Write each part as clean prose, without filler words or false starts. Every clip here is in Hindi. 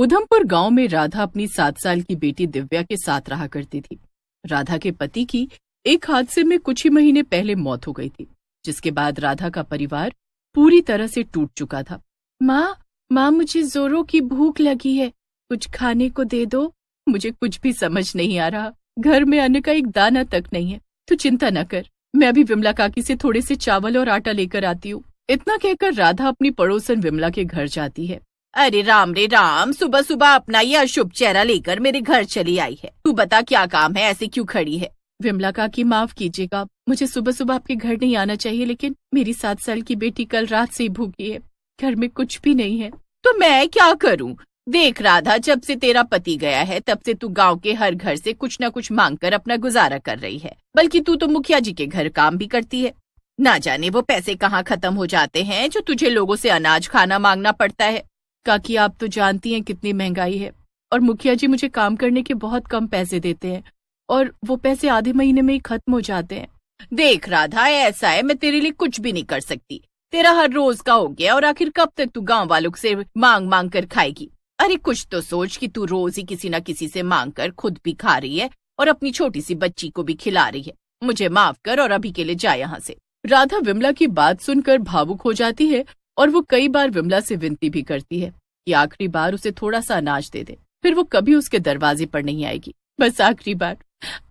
उधमपुर गांव में राधा अपनी 7 साल की बेटी दिव्या के साथ रहा करती थी। राधा के पति की एक हादसे में कुछ ही महीने पहले मौत हो गई थी, जिसके बाद राधा का परिवार पूरी तरह से टूट चुका था। माँ मुझे जोरों की भूख लगी है, कुछ खाने को दे दो। मुझे कुछ भी समझ नहीं आ रहा, घर में अन्न का एक दाना तक नहीं है। तू चिंता न कर, मैं अभी विमला काकी से थोड़े से चावल और आटा लेकर आती हूँ। इतना कहकर राधा अपनी पड़ोसन विमला के घर जाती है। अरे राम रे राम, सुबह सुबह अपना ये अशुभ चेहरा लेकर मेरे घर चली आई है। तू बता क्या काम है, ऐसे क्यों खड़ी है? विमला काकी माफ कीजिएगा, मुझे सुबह सुबह आपके घर नहीं आना चाहिए, लेकिन मेरी 7 साल की बेटी कल रात से ही भूखी है, घर में कुछ भी नहीं है। तो मैं क्या करूं? देख राधा, जब से तेरा पति गया है तब से तू गांव के हर घर से कुछ न कुछ मांग कर अपना गुजारा कर रही है। बल्कि तू तो मुखिया जी के घर काम भी करती है। ना जाने वो पैसे कहाँ खत्म हो जाते हैं जो तुझे लोगों से अनाज खाना मांगना पड़ता है। काकी आप तो जानती हैं कितनी महंगाई है, और मुखिया जी मुझे काम करने के बहुत कम पैसे देते हैं, और वो पैसे आधे महीने में ही खत्म हो जाते हैं। देख राधा, ऐसा है, मैं तेरे लिए कुछ भी नहीं कर सकती। तेरा हर रोज का हो गया, और आखिर कब तक तू गांव वालों से मांग मांग कर खाएगी? अरे कुछ तो सोच कि तू रोज ही किसी न किसी से मांग कर खुद भी खा रही है और अपनी छोटी सी बच्ची को भी खिला रही है। मुझे माफ कर और अभी के लिए जा यहाँ से। राधा विमला की बात सुनकर भावुक हो जाती है, और वो कई बार विमला से विनती भी करती है कि आखिरी बार उसे थोड़ा सा अनाज दे दे, फिर वो कभी उसके दरवाजे पर नहीं आएगी। बस आखिरी बार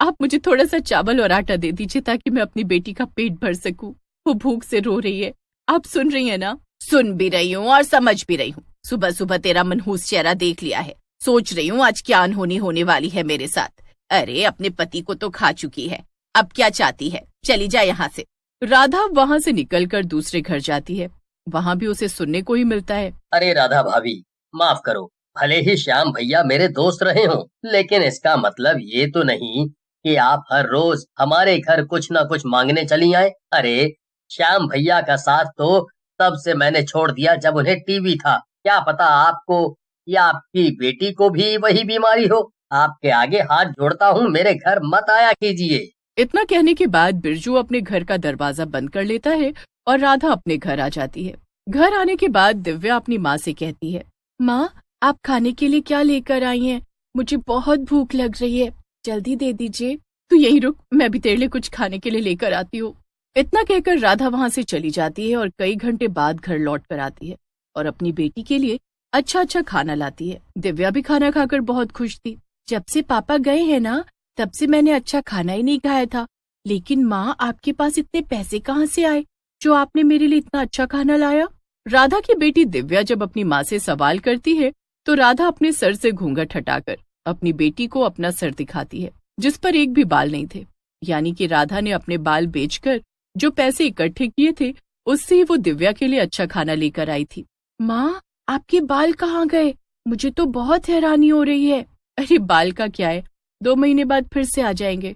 आप मुझे थोड़ा सा चावल और आटा दे दीजिए, ताकि मैं अपनी बेटी का पेट भर सकूं। वो भूख से रो रही है। आप सुन रही है ना? सुन भी रही हूँ और समझ भी रही हूँ। सुबह सुबह तेरा मनहूस चेहरा देख लिया है। सोच रही हूँ आज क्या अनहोनी होने वाली है मेरे साथ। अरे अपने पति को तो खा चुकी है, अब क्या चाहती है? चली जा यहाँ से। राधा वहाँ से निकलकर दूसरे घर जाती है। वहाँ भी उसे सुनने को ही मिलता है, अरे राधा भाभी, माफ करो, भले ही श्याम भैया मेरे दोस्त रहे हों, लेकिन इसका मतलब ये तो नहीं कि आप हर रोज हमारे घर कुछ न कुछ मांगने चली आए। अरे श्याम भैया का साथ तो तब से मैंने छोड़ दिया जब उन्हें टीबी था। क्या पता आपको या आपकी बेटी को भी वही बीमारी हो। आपके आगे हाथ जोड़ता हूँ, मेरे घर मत आया कीजिए। इतना कहने के बाद बिरजू अपने घर का दरवाजा बंद कर लेता है और राधा अपने घर आ जाती है। घर आने के बाद दिव्या अपनी माँ से कहती है, माँ आप खाने के लिए क्या लेकर आई हैं? मुझे बहुत भूख लग रही है, जल्दी दे दीजिए। तू यहीं रुक, मैं भी तेरे लिए कुछ खाने के लिए लेकर आती हूँ। इतना कहकर राधा वहाँ से चली जाती है और कई घंटे बाद घर लौट कर आती है और अपनी बेटी के लिए अच्छा अच्छा खाना लाती है। दिव्या भी खाना खाकर बहुत खुश थी। जब से पापा गए हैं ना, तब से मैंने अच्छा खाना ही नहीं खाया था। लेकिन माँ, आपके पास इतने पैसे कहाँ से आए जो आपने मेरे लिए इतना अच्छा खाना लाया? राधा की बेटी दिव्या जब अपनी माँ से सवाल करती है तो राधा अपने सर से घूंघट हटाकर अपनी बेटी को अपना सर दिखाती है, जिस पर एक भी बाल नहीं थे। यानी कि राधा ने अपने बाल बेचकर जो पैसे इकट्ठे किए थे, उससे ही वो दिव्या के लिए अच्छा खाना लेकर आई थी। माँ, आपके बाल कहाँ गए? मुझे तो बहुत हैरानी हो रही है। अरे बाल का क्या है, 2 महीने बाद फिर से आ जाएंगे।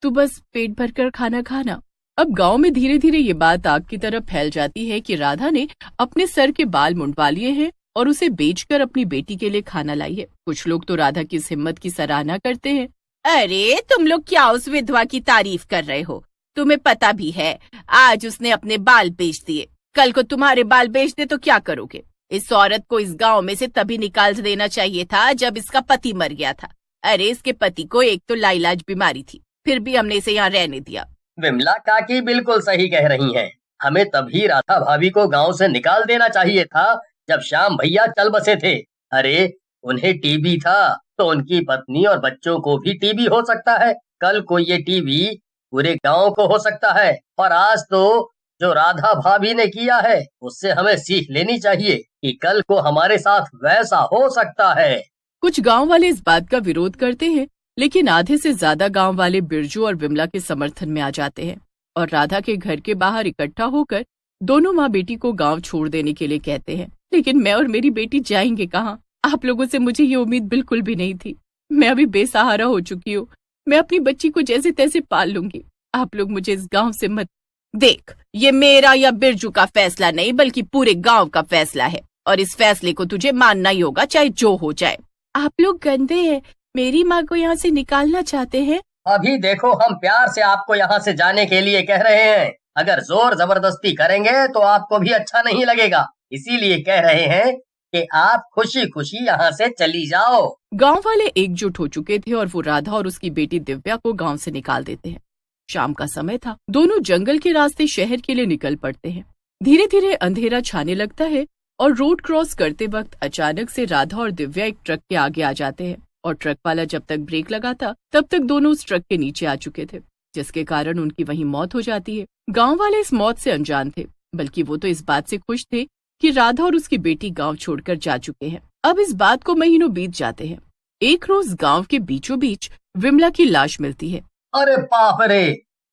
तू बस पेट भरकर खाना खाना। अब गांव में धीरे धीरे ये बात आग की तरफ फैल जाती है कि राधा ने अपने सर के बाल मुंडवा लिए हैं और उसे बेचकर अपनी बेटी के लिए खाना लाई है। कुछ लोग तो राधा की इस हिम्मत की सराहना करते हैं। अरे तुम लोग क्या उस विधवा की तारीफ कर रहे हो? तुम्हें पता भी है आज उसने अपने बाल बेच दिए, कल को तुम्हारे बाल बेच दे तो क्या करोगे? इस औरत को इस गांव में से तभी निकाल देना चाहिए था जब इसका पति मर गया था। अरे इसके पति को एक तो लाइलाज बीमारी थी, फिर भी हमने इसे यहाँ रहने दिया। विमला काकी बिल्कुल सही कह रही हैं। हमें तभी राधा भाभी को गांव से निकाल देना चाहिए था जब श्याम भैया चल बसे थे। अरे उन्हें टीबी था तो उनकी पत्नी और बच्चों को भी टीबी हो सकता है। कल को ये टीबी पूरे गांव को हो सकता है। और आज तो जो राधा भाभी ने किया है उससे हमें सीख लेनी चाहिए कि कल को हमारे साथ वैसा हो सकता है। कुछ गांव वाले इस बात का विरोध करते हैं, लेकिन आधे से ज्यादा गांव वाले बिरजू और विमला के समर्थन में आ जाते हैं और राधा के घर के बाहर इकट्ठा होकर दोनों माँ बेटी को गांव छोड़ देने के लिए कहते हैं। लेकिन मैं और मेरी बेटी जाएंगे कहाँ? आप लोगों से मुझे ये उम्मीद बिल्कुल भी नहीं थी। मैं अभी बेसहारा हो चुकी हूँ। मैं अपनी बच्ची को जैसे तैसे पाल लूंगी। आप लोग मुझे इस गांव से मत। देख, ये मेरा या बिरजू का फैसला नहीं बल्कि पूरे गांव का फैसला है, और इस फैसले को तुझे मानना ही होगा, चाहे जो हो जाए। आप लोग गंदे हैं, मेरी माँ को यहाँ से निकालना चाहते हैं। अभी देखो, हम प्यार से आपको यहाँ से जाने के लिए कह रहे हैं। अगर जोर जबरदस्ती करेंगे तो आपको भी अच्छा नहीं लगेगा, इसीलिए कह रहे हैं कि आप खुशी खुशी यहाँ से चली जाओ। गांव वाले एकजुट हो चुके थे और वो राधा और उसकी बेटी दिव्या को गांव से निकाल देते हैं। शाम का समय था। दोनों जंगल के रास्ते शहर के लिए निकल पड़ते हैं। धीरे धीरे अंधेरा छाने लगता है और रोड क्रॉस करते वक्त अचानक से राधा और दिव्या एक ट्रक के आगे आ जाते हैं और ट्रक वाला जब तक ब्रेक लगाता तब तक दोनों उस ट्रक के नीचे आ चुके थे, जिसके कारण उनकी वहीं मौत हो जाती है। गांव वाले इस मौत से अनजान थे, बल्कि वो तो इस बात से खुश थे कि राधा और उसकी बेटी गांव छोड़कर जा चुके हैं। अब इस बात को महीनों बीत जाते हैं। एक रोज गांव के बीचों बीच विमला की लाश मिलती है। अरे बाप रे,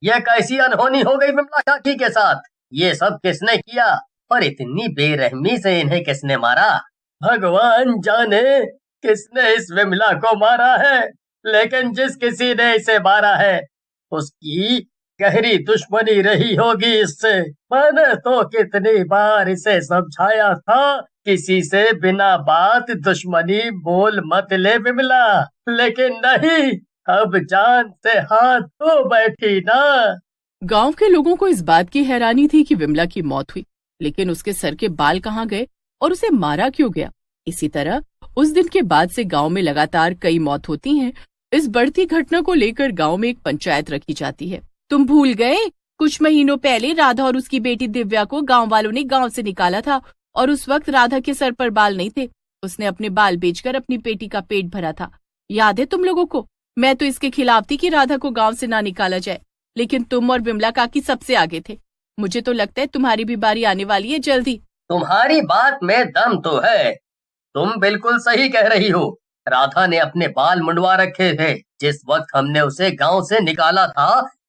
ये कैसी अनहोनी हो गई विमला काकी के साथ। ये सब किसने किया और इतनी बेरहमी से इन्हें किसने मारा? भगवान जाने किसने इस विमला को मारा है, लेकिन जिस किसी ने इसे मारा है उसकी गहरी दुश्मनी रही होगी इससे। मैंने तो कितनी बार इसे समझाया था, किसी से बिना बात दुश्मनी बोल मत ले विमला, लेकिन नहीं, अब जान से हाथ धो बैठी ना। गांव के लोगों को इस बात की हैरानी थी कि विमला की मौत हुई, लेकिन उसके सर के बाल कहाँ गए और उसे मारा क्यों गया। इसी तरह उस दिन के बाद से गांव में लगातार कई मौत होती हैं। इस बढ़ती घटना को लेकर गांव में एक पंचायत रखी जाती है। तुम भूल गए, कुछ महीनों पहले राधा और उसकी बेटी दिव्या को गांव वालों ने गांव से निकाला था और उस वक्त राधा के सर पर बाल नहीं थे। उसने अपने बाल बेचकर अपनी बेटी का पेट भरा था। याद है तुम लोगों को? मैं तो इसके खिलाफ थी कि राधा को गांव से ना निकाला जाए, लेकिन तुम और विमला काकी सबसे आगे थे। मुझे तो लगता है तुम्हारी भी बारी आने वाली है जल्दी। तुम्हारी बात में दम तो है, तुम बिल्कुल सही कह रही हो। राधा ने अपने बाल मुंडवा रखे थे। जिस वक्त हमने उसे गांव से निकाला था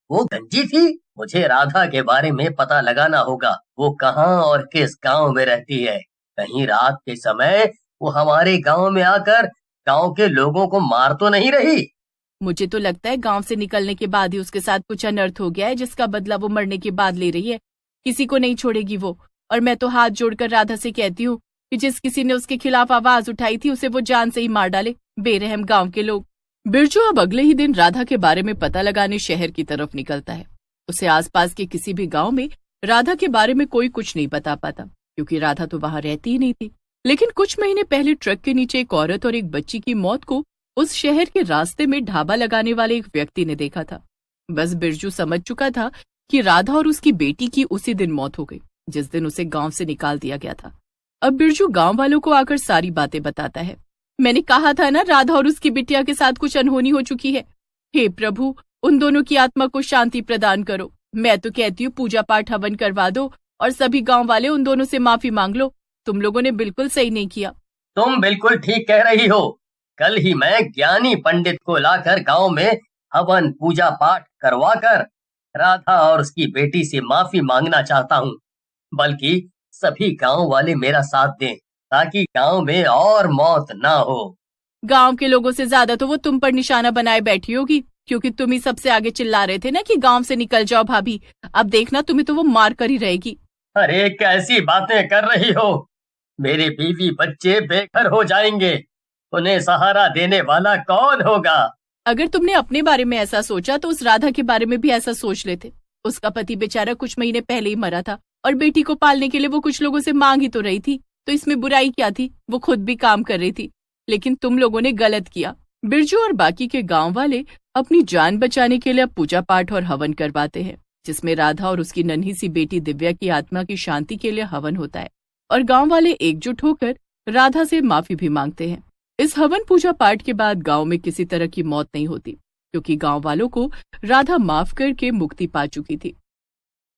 वो गंजी थी। मुझे राधा के बारे में पता लगाना होगा, वो कहाँ और किस गांव में रहती है। कहीं रात के समय वो हमारे गांव में आकर गांव के लोगों को मार तो नहीं रही? मुझे तो लगता है गांव से निकलने के बाद ही उसके साथ कुछ अनर्थ हो गया है, जिसका बदला वो मरने के बाद ले रही है। किसी को नहीं छोड़ेगी वो। और मैं तो हाथ जोड़कर राधा से कहती हूँ कि जिस किसी ने उसके खिलाफ आवाज उठाई थी उसे वो जान से ही मार डाले। बेरहम गांव के लोग। बिरजू अब अगले ही दिन राधा के बारे में पता लगाने शहर की तरफ निकलता है। उसे आसपास के किसी भी गांव में राधा के बारे में कोई कुछ नहीं बता पाता, क्योंकि राधा तो वहां रहती ही नहीं थी। लेकिन कुछ महीने पहले ट्रक के नीचे एक औरत और एक बच्ची की मौत को उस शहर के रास्ते में ढाबा लगाने वाले एक व्यक्ति ने देखा था। बस बिरजू समझ चुका था कि राधा और उसकी बेटी की उसी दिन मौत हो गई, जिस दिन उसे गांव से निकाल दिया गया था। अब बिरजू गांव वालों को आकर सारी बातें बताता है। मैंने कहा था ना, राधा और उसकी बिटिया के साथ कुछ अनहोनी हो चुकी है। हे प्रभु, उन दोनों की आत्मा को शांति प्रदान करो। मैं तो कहती हूँ पूजा पाठ हवन करवा दो और सभी गांव वाले उन दोनों से माफी मांग लो। तुम लोगों ने बिल्कुल सही नहीं किया। तुम बिल्कुल ठीक कह रही हो। कल ही मैं ज्ञानी पंडित को लाकर गांव में हवन पूजा पाठ करवाकर राधा और उसकी बेटी से माफी मांगना चाहता हूँ। बल्कि सभी गांव वाले मेरा साथ दें, ताकि गांव में और मौत ना हो। गांव के लोगों से ज्यादा तो वो तुम पर निशाना बनाए बैठी होगी, क्योंकि तुम ही सबसे आगे चिल्ला रहे थे ना कि गांव से निकल जाओ भाभी। अब देखना, तुम्हें तो वो मार कर ही रहेगी। अरे कैसी बातें कर रही हो? मेरे बीवी बच्चे बेघर हो जाएंगे, उन्हें सहारा देने वाला कौन होगा? अगर तुमने अपने बारे में ऐसा सोचा तो उस राधा के बारे में भी ऐसा सोच लेते। उसका पति बेचारा कुछ महीने पहले ही मरा था और बेटी को पालने के लिए वो कुछ लोगों से मांग ही तो रही थी, तो इसमें बुराई क्या थी? वो खुद भी काम कर रही थी। लेकिन तुम लोगों ने गलत किया। बिरजू और बाकी के गांव वाले अपनी जान बचाने के लिए अब पूजा पाठ और हवन करवाते हैं, जिसमें राधा और उसकी नन्ही सी बेटी दिव्या की आत्मा की शांति के लिए हवन होता है और गांव वाले एकजुट होकर राधा से माफी भी मांगते हैं। इस हवन पूजा पाठ के बाद गांव में किसी तरह की मौत नहीं होती, क्योंकि गांव वालों को राधा माफ करके मुक्ति पा चुकी थी।